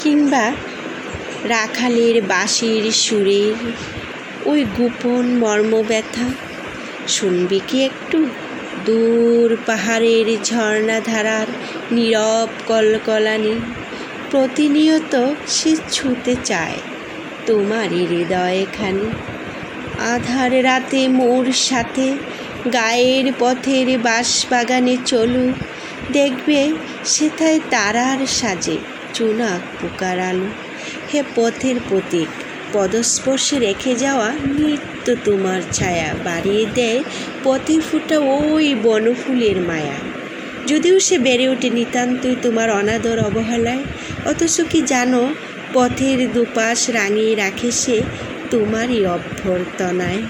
কিংবা রাখালের বাঁশির সুরের ওই গোপন মর্মব্যথা শুনবি কি একটু? দূর পাহাড়ের ঝর্ণাধারার নীরব কলকলানি প্রতিনিয়ত সে ছুঁতে চায় তোমারই হৃদয়খানি। আধার রাতে মোর সাথে গায়ের পথের বাঁশবাগানে চলুক, দেখবে সেথায় তারার সাজে চুনাক পোকার আলো। হে পথের প্রতীক, পদস্পর্শে রেখে যাওয়া নিত্য তোমার ছায়া বাড়িয়ে দেয় পথে ফুটা ওই বনফুলের মায়া। যদিও সে বেড়ে ওঠে নিতান্তই তোমার অনাদর অবহেলায়, অথচ কি জানো পথের দুপাশ রাঙিয়ে রাখে সে তোমারই অভ্যর্থনায়।